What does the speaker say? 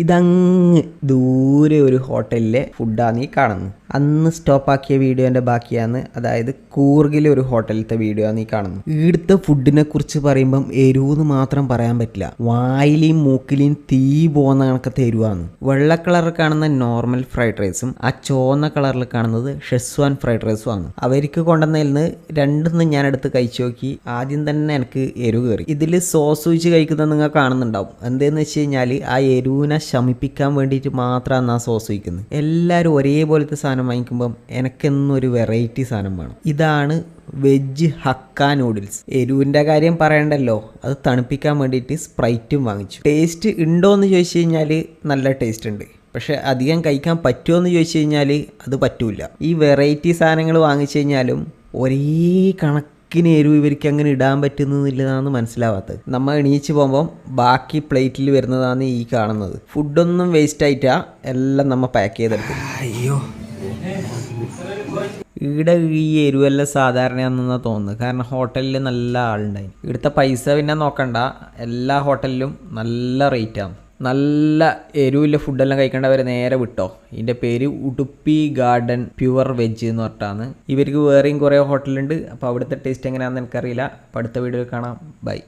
ഇതങ്ങ് ദൂരെ ഒരു ഹോട്ടലിലെ ഫുഡാണ് ഈ കാണുന്നത്. അന്ന് സ്റ്റോപ്പാക്കിയ വീഡിയോൻ്റെ ബാക്കിയാണ്, അതായത് കൂർഗിലെ ഒരു ഹോട്ടലിലത്തെ വീഡിയോ ആണ് ഈ കാണുന്നത്. ഇവിടുത്തെ ഫുഡിനെ കുറിച്ച് പറയുമ്പം എരിവെന്ന് മാത്രം പറയാൻ പറ്റില്ല, വായിലെയും മൂക്കിലെയും തീ പോകുന്ന കണക്കത്തെ എരിവാണ്. വെള്ള കളറിൽ കാണുന്ന നോർമൽ ഫ്രൈഡ് റൈസും ആ ചുവന്ന കളറിൽ കാണുന്നത് ഷെസ്വാൻ ഫ്രൈഡ് റൈസും ആണ്. അവർക്ക് കൊണ്ടുവന്നതിൽ നിന്ന് രണ്ടൊന്നും ഞാൻ എടുത്ത് കഴിച്ചു നോക്കി. ആദ്യം തന്നെ എനിക്ക് എരിവ് കയറി. ഇതിൽ സോസ് ഒഴിച്ച് കഴിക്കുന്നത് നിങ്ങൾ കാണുന്നുണ്ടാവും. എന്തെന്ന് വെച്ച് കഴിഞ്ഞാൽ ആ എരിവിനെ ശമിപ്പിക്കാൻ വേണ്ടിയിട്ട് മാത്രമാണ് ആ സോസ് ഒഴിക്കുന്നത്. എല്ലാവരും ഒരേപോലത്തെ സാധനം വാങ്ങിക്കുമ്പം എനിക്കെന്നും ഒരു വെറൈറ്റി സാധനം വേണം. ഇതാണ് വെജ് ഹക്ക നൂഡിൽസ്. എരിവിൻ്റെ കാര്യം പറയണ്ടല്ലോ, അത് തണുപ്പിക്കാൻ വേണ്ടിയിട്ട് സ്പ്രൈറ്റും വാങ്ങിച്ചു. ടേസ്റ്റ് ഉണ്ടോ എന്ന് ചോദിച്ചു കഴിഞ്ഞാൽ നല്ല ടേസ്റ്റ് ഉണ്ട്, പക്ഷെ അധികം കഴിക്കാൻ പറ്റുമോ എന്ന് ചോദിച്ചു കഴിഞ്ഞാൽ അത് പറ്റൂല. ഈ വെറൈറ്റി സാധനങ്ങൾ വാങ്ങിച്ചു കഴിഞ്ഞാലും ഒരേ കണക്കിന് എരിവ് ഇവർക്ക് അങ്ങനെ ഇടാൻ പറ്റുന്നില്ലെന്നാണ് മനസ്സിലാവാത്തത്. നമ്മൾ എണീച്ച് പോകുമ്പം ബാക്കി പ്ലേറ്റിൽ വരുന്നതാണ് ഈ കാണുന്നത്. ഫുഡൊന്നും വേസ്റ്റ് ആയിട്ടാ എല്ലാം നമ്മൾ പാക്ക് ചെയ്തെടുക്കും. അയ്യോ, ഇവിടെ ഈ എരിവെല്ലാം സാധാരണയാണെന്നാണ് തോന്നുന്നത്, കാരണം ഹോട്ടലിൽ നല്ല ആളുണ്ടായി. ഇവിടുത്തെ പൈസ പിന്നെ നോക്കണ്ട, എല്ലാ ഹോട്ടലിലും നല്ല റേറ്റാണ്. നല്ല എരിവില്ല ഫുഡെല്ലാം കഴിക്കേണ്ടവരെ നേരെ വിട്ടോ. ഇതിൻ്റെ പേര് ഉടുപ്പി ഗാർഡൻ പ്യുവർ വെജ് എന്ന് പറഞ്ഞിട്ടാണ്. ഇവർക്ക് വേറെയും കുറേ ഹോട്ടലുണ്ട്. അപ്പോൾ അവിടുത്തെ ടേസ്റ്റ് എങ്ങനെയാണെന്ന് എനിക്കറിയില്ല. അപ്പോൾ അടുത്ത വീഡിയോയിൽ കാണാം. ബൈ.